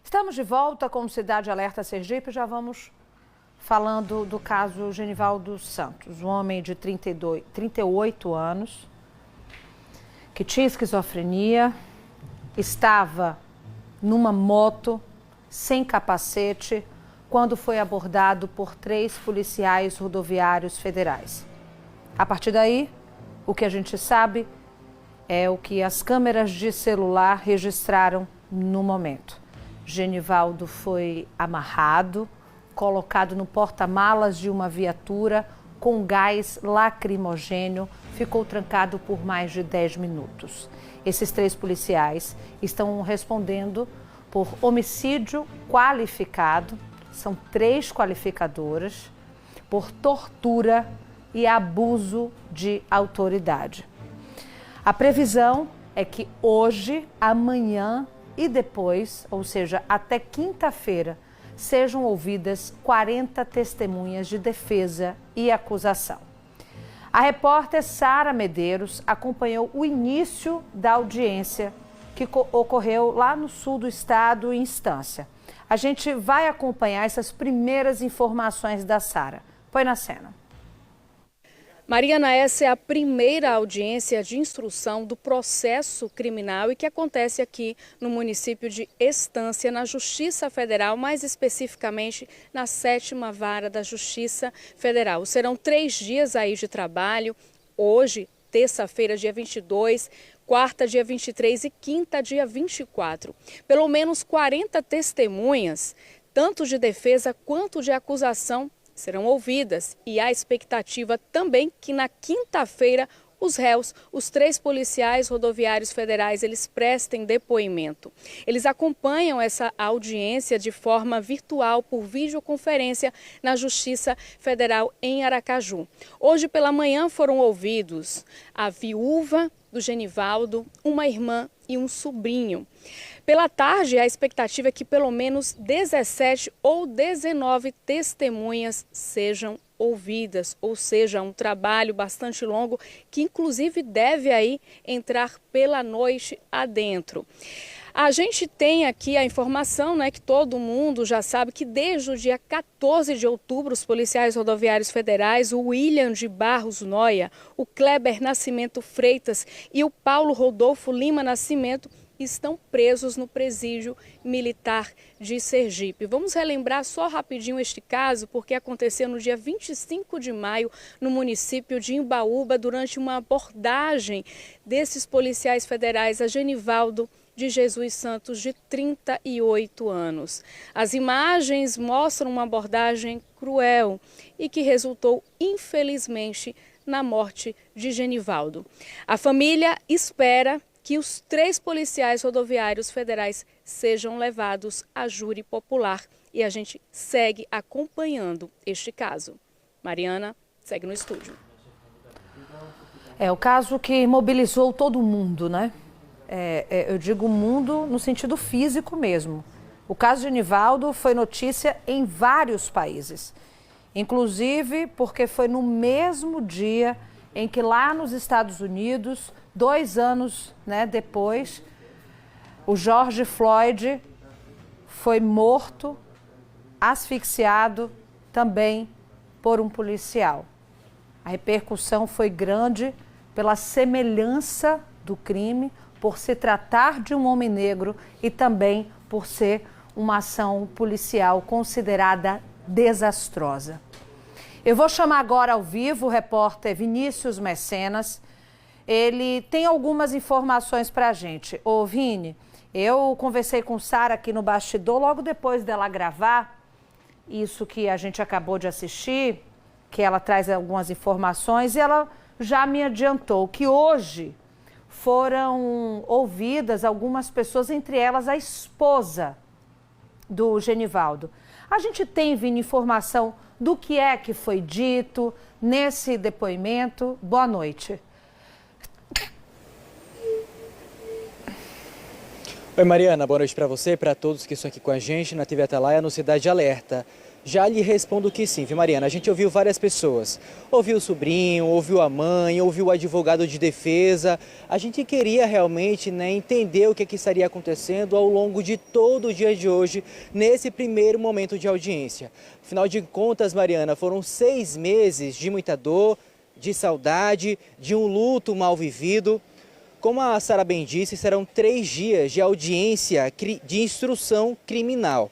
Estamos de volta com o Cidade Alerta Sergipe. Já vamos falando do caso Genivaldo Santos, um homem de 38 anos, que tinha esquizofrenia, estava numa moto, sem capacete, quando foi abordado por 3 policiais rodoviários federais. A partir daí, o que a gente sabe é o que as câmeras de celular registraram no momento. Genivaldo foi amarrado, colocado no porta-malas de uma viatura com gás lacrimogêneo, ficou trancado por mais de 10 minutos. Esses 3 policiais estão respondendo por homicídio qualificado, são 3 qualificadoras, por tortura e abuso de autoridade. A previsão é que hoje, amanhã e depois, ou seja, até quinta-feira, sejam ouvidas 40 testemunhas de defesa e acusação. A repórter Sara Medeiros acompanhou o início da audiência que ocorreu lá no sul do estado em instância. A gente vai acompanhar essas primeiras informações da Sara. Põe na cena. Mariana, essa é a primeira audiência de instrução do processo criminal e que acontece aqui no município de Estância, na Justiça Federal, mais especificamente na 7ª Vara da Justiça Federal. Serão 3 dias aí de trabalho, hoje, terça-feira, dia 22, quarta, dia 23 e quinta, dia 24. Pelo menos 40 testemunhas, tanto de defesa quanto de acusação, serão ouvidas e há expectativa também que na quinta-feira os réus, os 3 policiais rodoviários federais, eles prestem depoimento. Eles acompanham essa audiência de forma virtual por videoconferência na Justiça Federal em Aracaju. Hoje pela manhã foram ouvidos a viúva do Genivaldo, uma irmã e um sobrinho. Pela tarde, a expectativa é que pelo menos 17 ou 19 testemunhas sejam ouvidas, ou seja, um trabalho bastante longo que inclusive deve aí entrar pela noite adentro. A gente tem aqui a informação, né, que todo mundo já sabe que desde o dia 14 de outubro os policiais rodoviários federais, o William de Barros Noia, o Kleber Nascimento Freitas e o Paulo Rodolfo Lima Nascimento estão presos no presídio militar de Sergipe. Vamos relembrar só rapidinho este caso, porque aconteceu no dia 25 de maio no município de Imbaúba, durante uma abordagem desses policiais federais a Genivaldo de Jesus Santos, de 38 anos. As imagens mostram uma abordagem cruel e que resultou, infelizmente, na morte de Genivaldo. A família espera que os 3 policiais rodoviários federais sejam levados a júri popular e a gente segue acompanhando este caso. Mariana, segue no estúdio. É o caso que mobilizou todo mundo, né? Eu digo mundo no sentido físico mesmo. O caso de Genivaldo foi notícia em vários países, inclusive porque foi no mesmo dia em que lá nos Estados Unidos, 2 anos, né, depois, o George Floyd foi morto, asfixiado também por um policial. A repercussão foi grande pela semelhança do crime, por se tratar de um homem negro e também por ser uma ação policial considerada desastrosa. Eu vou chamar agora ao vivo o repórter Vinícius Mecenas. Ele tem algumas informações para a gente. Ô Vini, eu conversei com Sara aqui no bastidor, logo depois dela gravar isso que a gente acabou de assistir, que ela traz algumas informações, e ela já me adiantou que hoje foram ouvidas algumas pessoas, entre elas a esposa do Genivaldo. A gente tem, Vini, informação do que é que foi dito nesse depoimento. Boa noite. Oi Mariana, boa noite para você e para todos que estão aqui com a gente na TV Atalaia no Cidade Alerta. Já lhe respondo que sim, viu, Mariana? A gente ouviu várias pessoas. Ouviu o sobrinho, ouviu a mãe, ouviu o advogado de defesa. A gente queria realmente, né, entender o que estaria acontecendo ao longo de todo o dia de hoje, nesse primeiro momento de audiência. Afinal de contas, Mariana, foram 6 meses de muita dor, de saudade, de um luto mal vivido. Como a Sara bem disse, serão 3 dias de audiência de instrução criminal.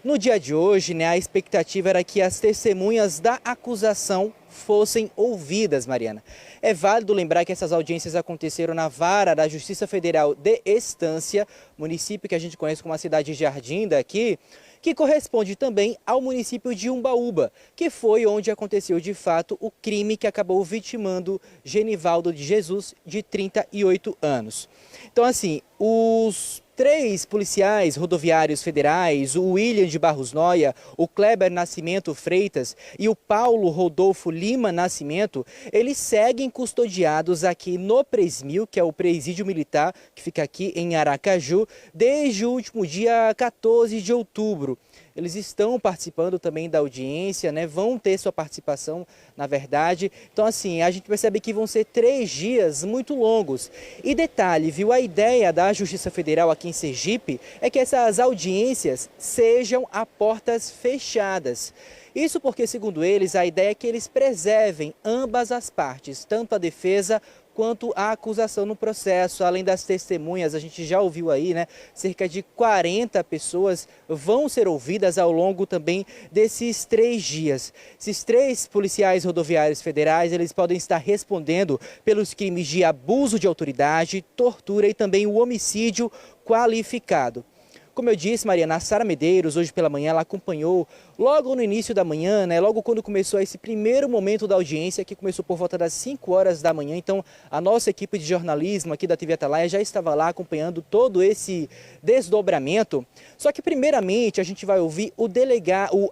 No dia de hoje, né, a expectativa era que as testemunhas da acusação fossem ouvidas, Mariana. É válido lembrar que essas audiências aconteceram na vara da Justiça Federal de Estância, município que a gente conhece como a cidade Jardim daqui, que corresponde também ao município de Umbaúba, que foi onde aconteceu de fato o crime que acabou vitimando Genivaldo de Jesus, de 38 anos. Então, assim, os 3 policiais rodoviários federais, o William de Barros Noia, o Kleber Nascimento Freitas e o Paulo Rodolfo Lima Nascimento, eles seguem custodiados aqui no Presmil, que é o presídio militar que fica aqui em Aracaju, desde o último dia 14 de outubro. Eles estão participando também da audiência, né? Vão ter sua participação, na verdade. Então, assim, a gente percebe que vão ser 3 dias muito longos. E detalhe, viu? A ideia da Justiça Federal aqui em Sergipe é que essas audiências sejam a portas fechadas. Isso porque, segundo eles, a ideia é que eles preservem ambas as partes, tanto a defesa quanto a acusação no processo. Além das testemunhas, a gente já ouviu aí, né? Cerca de 40 pessoas vão ser ouvidas ao longo também desses 3 dias. Esses 3 policiais rodoviários federais, eles podem estar respondendo pelos crimes de abuso de autoridade, tortura e também o homicídio qualificado. Como eu disse, Mariana, a Sara Medeiros, hoje pela manhã, ela acompanhou logo no início da manhã, né, logo quando começou esse primeiro momento da audiência, que começou por volta das 5 horas da manhã. Então, a nossa equipe de jornalismo aqui da TV Atalaia já estava lá acompanhando todo esse desdobramento. Só que, primeiramente, a gente vai ouvir o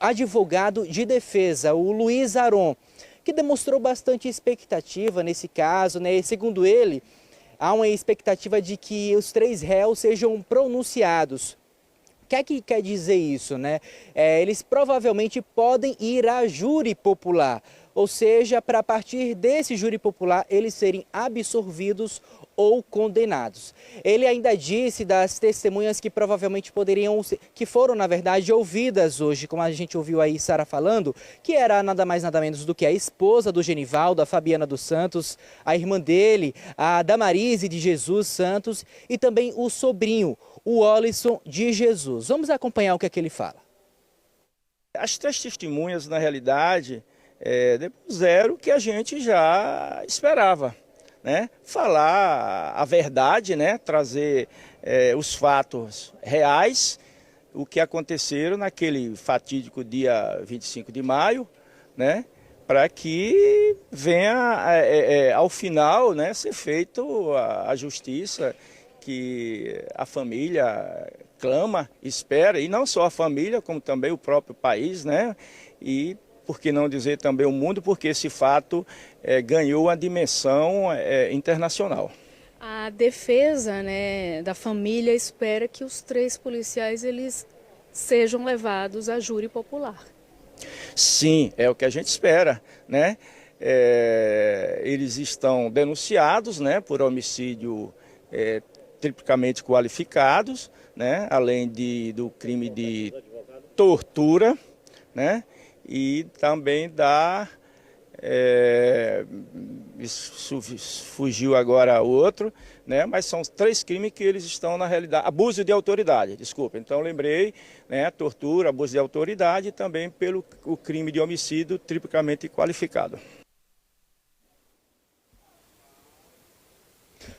advogado de defesa, o Luiz Aron, que demonstrou bastante expectativa nesse caso, né, e segundo ele, há uma expectativa de que os 3 réus sejam pronunciados. O que quer dizer isso, né? Eles provavelmente podem ir a júri popular, ou seja, para a partir desse júri popular eles serem absorvidos ou condenados. Ele ainda disse das testemunhas que provavelmente que foram na verdade ouvidas hoje, como a gente ouviu aí Sara falando, que era nada mais nada menos do que a esposa do Genivaldo, a Fabiana dos Santos, a irmã dele, a Damarise de Jesus Santos e também o sobrinho, o Olisson de Jesus. Vamos acompanhar o que é que ele fala. As 3 testemunhas, na realidade, depuseram o que a gente já esperava, né? Falar a verdade, né? Trazer os fatos reais, o que aconteceram naquele fatídico dia 25 de maio, né? Para que venha, ao final, né, ser feito a justiça que a família clama, espera, e não só a família, como também o próprio país, né? E, por que não dizer também o mundo, porque esse fato ganhou uma dimensão internacional. A defesa, né, da família espera que os 3 policiais eles sejam levados a júri popular. Sim, é o que a gente espera, né? Eles estão denunciados, né, por homicídio triplicamente qualificados, né, além do crime de tortura, né, e também fugiu agora outro, né, mas são 3 crimes que eles estão na realidade, abuso de autoridade, desculpa, então lembrei, né, tortura, abuso de autoridade e também pelo o crime de homicídio triplicamente qualificado.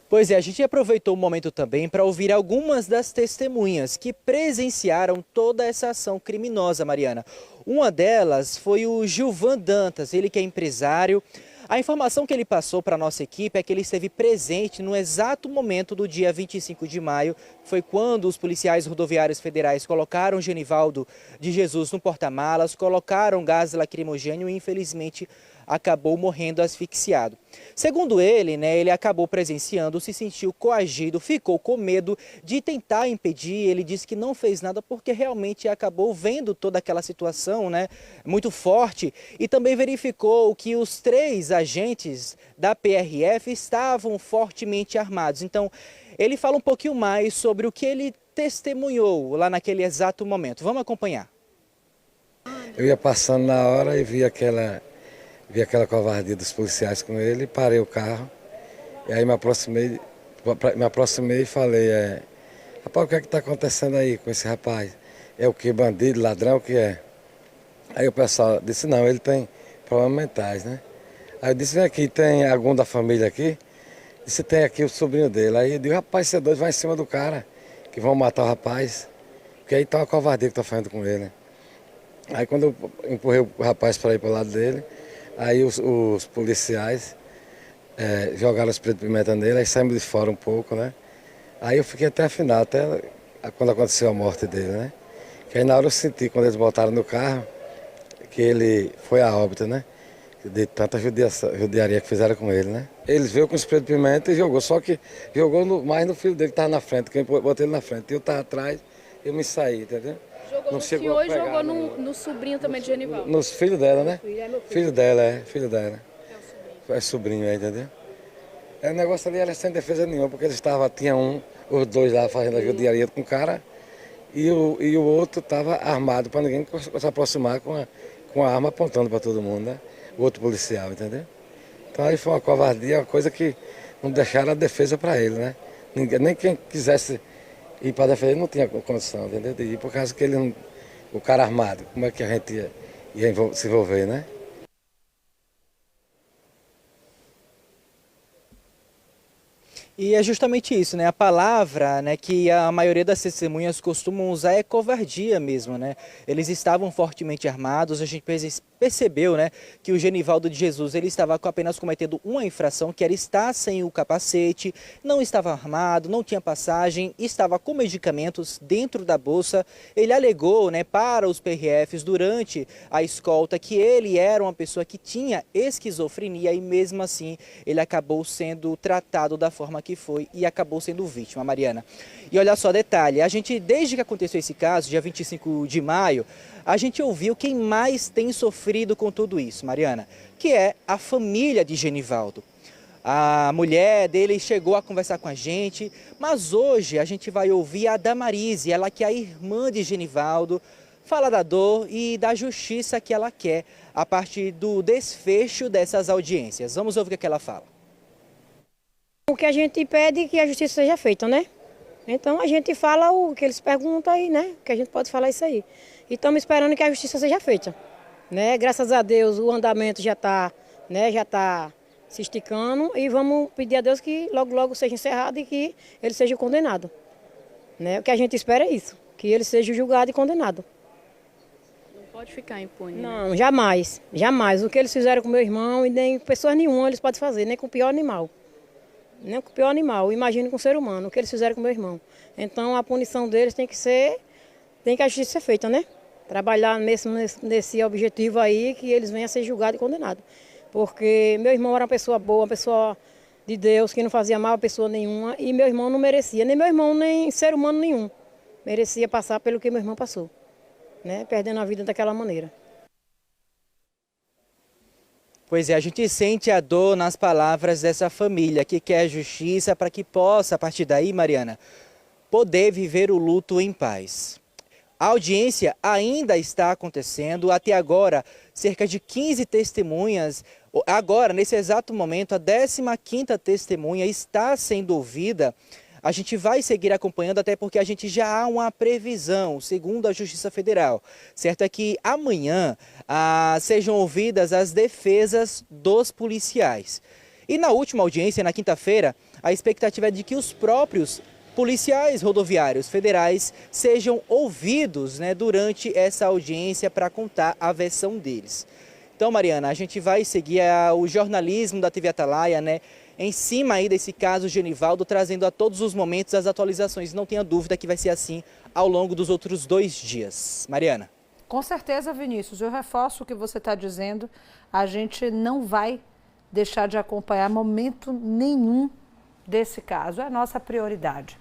Pois é, a gente aproveitou o momento também para ouvir algumas das testemunhas que presenciaram toda essa ação criminosa, Mariana. Uma delas foi o Gilvan Dantas, ele que é empresário. A informação que ele passou para a nossa equipe é que ele esteve presente no exato momento do dia 25 de maio, foi quando os policiais rodoviários federais colocaram Genivaldo de Jesus no porta-malas, colocaram gás lacrimogêneo e infelizmente acabou morrendo asfixiado. Segundo ele, ele acabou presenciando, se sentiu coagido, ficou com medo de tentar impedir. Ele disse que não fez nada porque realmente acabou vendo toda aquela situação, muito forte, e também verificou que os 3 agentes da PRF estavam fortemente armados. Então, ele fala um pouquinho mais sobre o que ele testemunhou lá naquele exato momento. Vamos acompanhar. Eu ia passando na hora e vi aquela covardia dos policiais com ele, parei o carro, e aí me aproximei e falei, rapaz, o que é que está acontecendo aí com esse rapaz? É o que, bandido, ladrão, o que é? Aí o pessoal disse, não, ele tem problemas mentais, Aí eu disse, vem aqui, tem algum da família aqui? Disse, tem aqui o sobrinho dele. Aí eu disse, rapaz, você é doido, vai em cima do cara, que vão matar o rapaz, porque aí tá uma covardia que tá fazendo com ele. Aí quando eu empurrei o rapaz para ir para o lado dele, aí os policiais jogaram spray de pimenta nele, aí saímos de fora um pouco, Aí eu fiquei até a final, até quando aconteceu a morte dele, Que aí na hora eu senti, quando eles botaram no carro, que ele foi a óbito, De tanta judiaria que fizeram com ele, Eles veio com spray de pimenta e jogou, só que jogou mais no filho dele que estava na frente, que eu botei ele na frente. Eu estava atrás, eu me saí, entendeu? Jogou no senhor e jogou no sobrinho também de Genivaldo. Nos filhos dela, Filho dela, filho dela. É sobrinho, entendeu? O negócio ali era sem defesa nenhuma, porque eles tinha os 2 lá fazendo a judiaria com o cara, e o outro estava armado para ninguém se aproximar com a arma apontando para todo mundo, O outro policial, entendeu? Então aí foi uma covardia, uma coisa que não deixaram a defesa para ele, Nem quem quisesse ir para defender não tinha condição, entendeu? De ir por causa que o cara armado, como é que a gente ia se envolver, E é justamente isso, A palavra, que a maioria das testemunhas costumam usar é covardia mesmo, Eles estavam fortemente armados, a gente percebeu, que o Genivaldo de Jesus, ele estava apenas cometendo uma infração, que era estar sem o capacete, não estava armado, não tinha passagem, estava com medicamentos dentro da bolsa. Ele alegou, para os PRFs durante a escolta que ele era uma pessoa que tinha esquizofrenia e mesmo assim ele acabou sendo tratado da forma que foi e acabou sendo vítima, Mariana. E olha só, detalhe, a gente, desde que aconteceu esse caso, dia 25 de maio, a gente ouviu quem mais tem sofrido com tudo isso, Mariana, que é a família de Genivaldo. A mulher dele chegou a conversar com a gente, mas hoje a gente vai ouvir a Damarise, ela que é a irmã de Genivaldo, fala da dor e da justiça que ela quer a partir do desfecho dessas audiências. Vamos ouvir o que ela fala. O que a gente pede é que a justiça seja feita, Então a gente fala o que eles perguntam aí, Que a gente pode falar isso aí. E estamos esperando que a justiça seja feita, Graças a Deus o andamento já está, já está se esticando e vamos pedir a Deus que logo logo seja encerrado e que ele seja condenado, O que a gente espera é isso, que ele seja julgado e condenado. Não pode ficar impune. Não, jamais, jamais. O que eles fizeram com meu irmão e nem pessoas nenhuma eles podem fazer, nem com o pior animal. Nem com o pior animal, imagine com o ser humano, o que eles fizeram com meu irmão. Então a punição deles tem que a justiça ser feita, Trabalhar nesse objetivo aí, que eles venham a ser julgados e condenados. Porque meu irmão era uma pessoa boa, uma pessoa de Deus, que não fazia mal a pessoa nenhuma, e meu irmão não merecia, nem meu irmão, nem ser humano nenhum, merecia passar pelo que meu irmão passou, Perdendo a vida daquela maneira. Pois é, a gente sente a dor nas palavras dessa família que quer justiça para que possa, a partir daí, Mariana, poder viver o luto em paz. A audiência ainda está acontecendo, até agora cerca de 15 testemunhas. Agora, nesse exato momento, a 15ª testemunha está sendo ouvida. A gente vai seguir acompanhando, até porque a gente já há uma previsão, segundo a Justiça Federal. Certo é que amanhã sejam ouvidas as defesas dos policiais. E na última audiência, na quinta-feira, a expectativa é de que os próprios policiais rodoviários federais sejam ouvidos durante essa audiência para contar a versão deles. Então, Mariana, a gente vai seguir o jornalismo da TV Atalaia, né, em cima aí desse caso Genivaldo, trazendo a todos os momentos as atualizações. Não tenha dúvida que vai ser assim ao longo dos outros 2 dias. Mariana. Com certeza, Vinícius. Eu reforço o que você está dizendo. A gente não vai deixar de acompanhar momento nenhum desse caso. É a nossa prioridade.